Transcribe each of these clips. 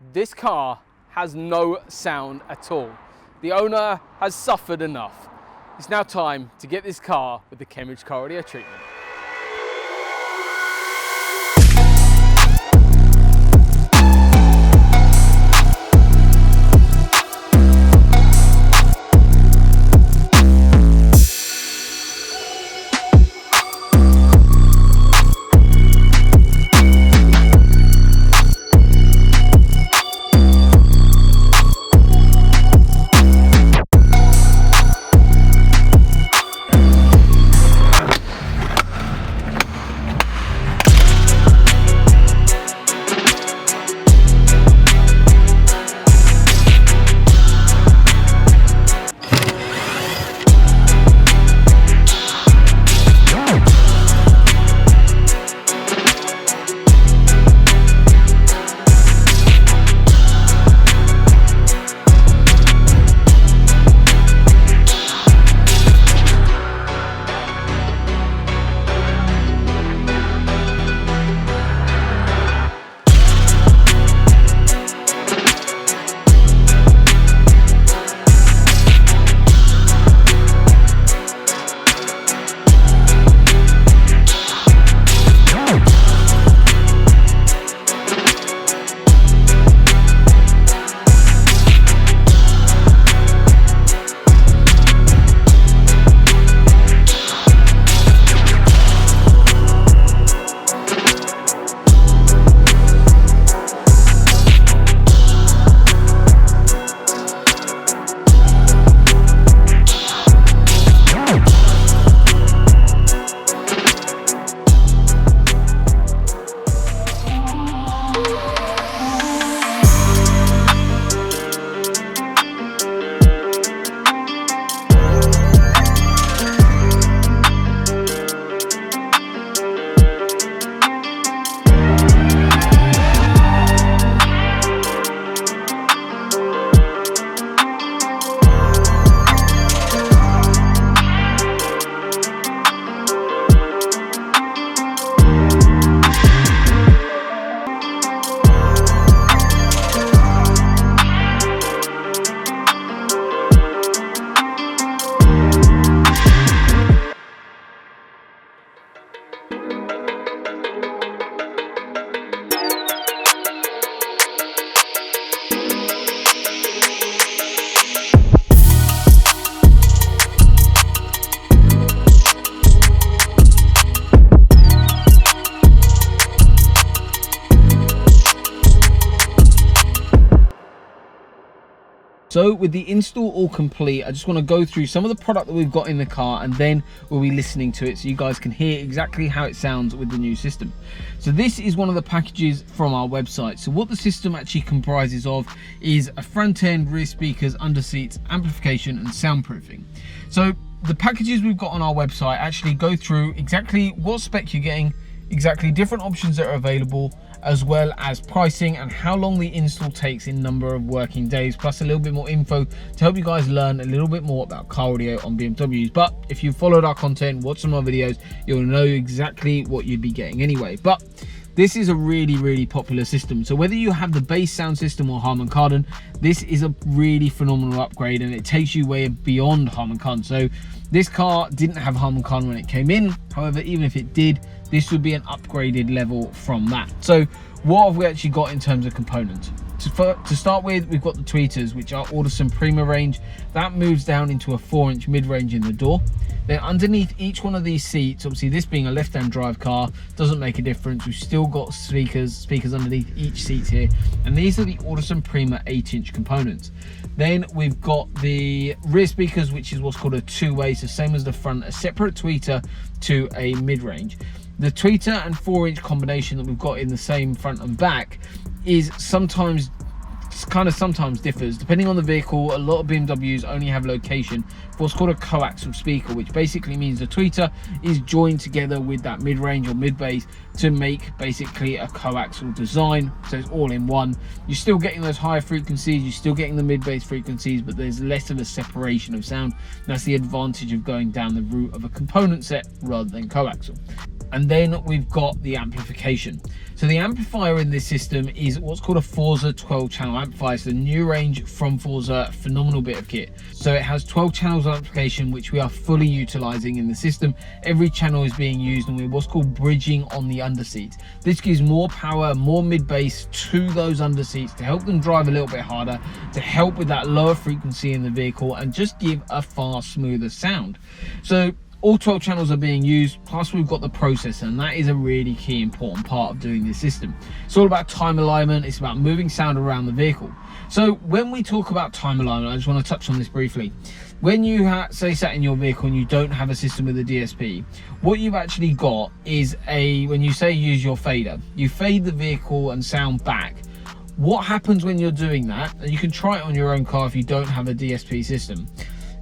This car has no sound at all. The owner has suffered enough. It's now time to get this car with the Cambridge car audio treatment. So with the install all complete, I just want to go through some of the product that we've got in the car, and then we'll be listening to it so you guys can hear exactly how it sounds with the new system. So this is one of the packages from our website. So what the system actually comprises of is a front end, rear speakers, under seats, amplification and soundproofing. So the packages we've got on our website actually go through exactly what spec you're getting, exactly different options that are available, as well as pricing and how long the install takes in number of working days, plus a little bit more info to help you guys learn a little bit more about car audio on BMWs. But if you've followed our content, watched some of our videos, you'll know exactly what you'd be getting anyway. But this is a really popular system. So whether you have the base sound system or Harman Kardon, this is a really phenomenal upgrade, and it takes you way beyond Harman Kardon. So this car didn't have Harman Kardon when it came in. However, even if it did, this would be an upgraded level from that. So what have we actually got in terms of components? To start with, we've got the tweeters, which are Audison Prima range. That moves down into a 4-inch mid-range in the door. Then underneath each one of these seats, obviously this being a left-hand drive car, doesn't make a difference. We've still got speakers underneath each seat here. And these are the Audison Prima 8-inch components. Then we've got the rear speakers, which is what's called a two-way, so same as the front, a separate tweeter to a mid-range. The tweeter and 4-inch combination that we've got in the same front and back is sometimes differs depending on the vehicle. A lot of BMWs only have location for what's called a coaxial speaker, which basically means the tweeter is joined together with that mid-range or mid-bass to make basically a coaxial design, so it's all in one. You're still getting those higher frequencies, you're still getting the mid-bass frequencies, but there's less of a separation of sound. That's the advantage of going down the route of a component set rather than coaxial. And then we've got the amplification. So the amplifier in this system is what's called a Forza 12 channel amplifier. It's the new range from Forza, phenomenal bit of kit. So it has 12 channels of amplification, which we are fully utilizing in the system. Every channel is being used, and we're what's called bridging on the underseats. This gives more power, more mid bass to those underseats to help them drive a little bit harder, to help with that lower frequency in the vehicle, and just give a far smoother sound. So all 12 channels are being used, plus we've got the processor, and that is a really key important part of doing this system. It's all about time alignment, it's about moving sound around the vehicle. So when we talk about time alignment, I just want to touch on this briefly. When you say sat in your vehicle and you don't have a system with a DSP, what you've actually got is when you say use your fader, you fade the vehicle and sound back. What happens when you're doing that, and you can try it on your own car if you don't have a DSP system,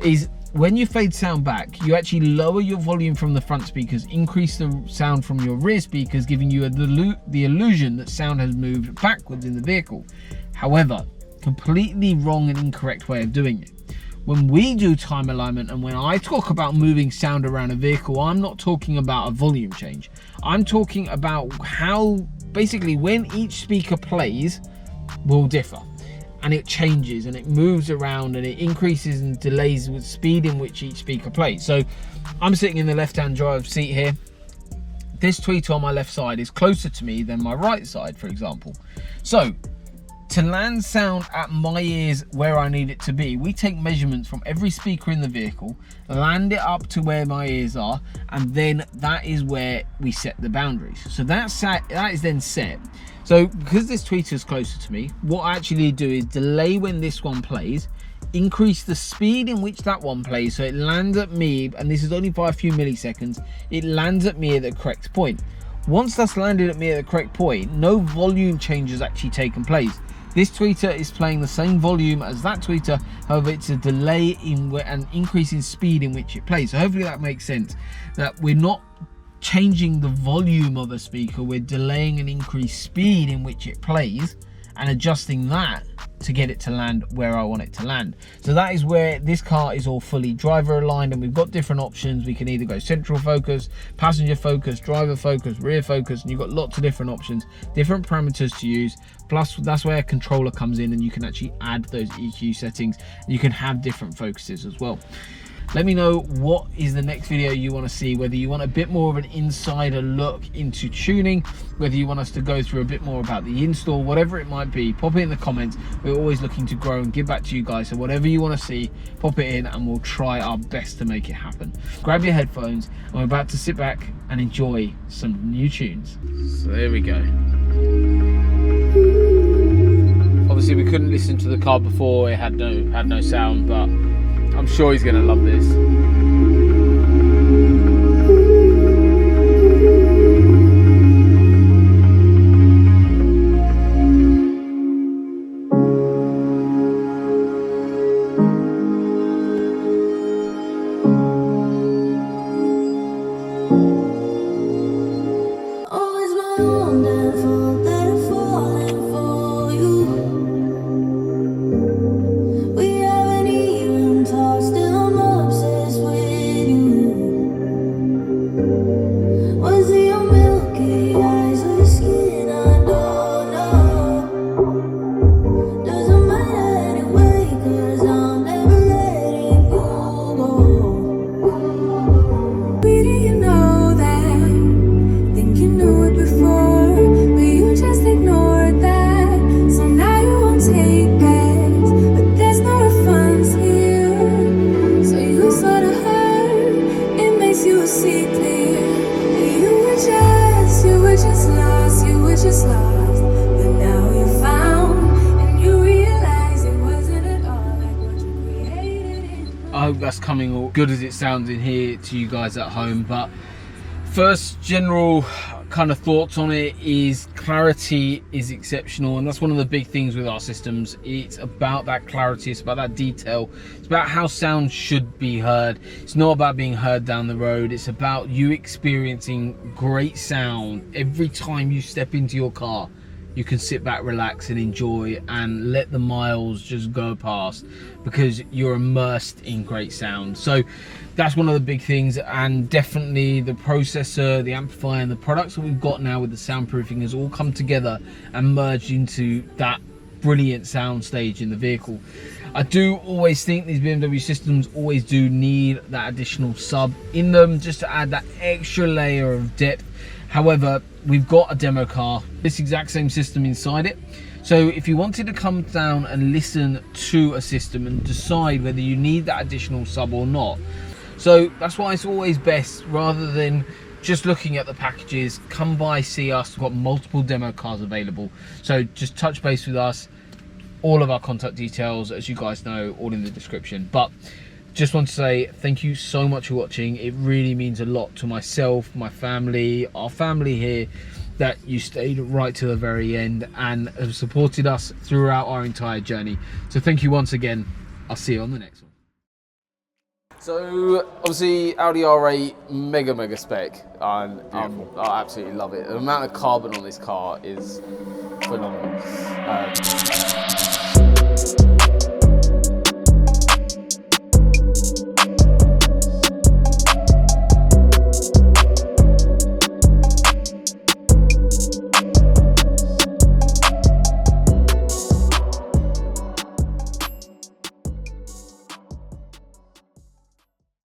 is when you fade sound back, you actually lower your volume from the front speakers, increase the sound from your rear speakers, giving you the illusion that sound has moved backwards in the vehicle. However, completely wrong and incorrect way of doing it. When we do time alignment, and when I talk about moving sound around a vehicle, I'm not talking about a volume change. I'm talking about how basically when each speaker plays will differ. And it changes and it moves around and it increases and delays with speed in which each speaker plays. So I'm sitting in the left-hand drive seat here. This tweeter on my left side is closer to me than my right side, for example. So to land sound at my ears where I need it to be, we take measurements from every speaker in the vehicle, land it up to where my ears are, and then that is where we set the boundaries. So that is then set. So because this tweeter is closer to me, what I actually do is delay when this one plays, increase the speed in which that one plays so it lands at me, and this is only by a few milliseconds, it lands at me at the correct point. Once that's landed at me at the correct point, no volume change has actually taken place. This tweeter is playing the same volume as that tweeter, however it's a delay in an increase in speed in which it plays. So hopefully that makes sense, that we're not changing the volume of a speaker, we're delaying an increased speed in which it plays and adjusting that to get it to land where I want it to land. So that is where this car is all fully driver aligned, and we've got different options. We can either go central focus, passenger focus, driver focus, rear focus, and you've got lots of different options, different parameters to use. Plus that's where a controller comes in, and you can actually add those EQ settings. You can have different focuses as well. Let me know what is the next video you want to see, whether you want a bit more of an insider look into tuning, whether you want us to go through a bit more about the install, whatever it might be, pop it in the comments. We're always looking to grow and give back to you guys, so whatever you want to see, pop it in and we'll try our best to make it happen. Grab your headphones and we're about to sit back and enjoy some new tunes. So there we go. Obviously we couldn't listen to the car before, it had no sound, but I'm sure he's gonna love this. I hope that's coming all good as it sounds in here to you guys at home. But first general kind of thoughts on it is clarity is exceptional, and that's one of the big things with our systems. It's about that clarity, it's about that detail, it's about how sound should be heard. It's not about being heard down the road, it's about you experiencing great sound every time you step into your car. you can sit back, relax and enjoy and let the miles just go past, because you're immersed in great sound. So that's one of the big things, and definitely the processor, the amplifier and the products that we've got now with the soundproofing has all come together and merged into that brilliant sound stage in the vehicle. I do always think these BMW systems always do need that additional sub in them, just to add that extra layer of depth. However, we've got a demo car, this exact same system inside it. So if you wanted to come down and listen to a system and decide whether you need that additional sub or not, so that's why it's always best, rather than just looking at the packages, come by, see us. We've got multiple demo cars available. So just touch base with us. All of our contact details, as you guys know, all in the description. But just want to say thank you so much for watching. It really means a lot to myself, my family, our family here, that you stayed right to the very end and have supported us throughout our entire journey. So thank you once again. I'll see you on the next one. So obviously Audi R8, mega spec, and I absolutely love it. The amount of carbon on this car is phenomenal.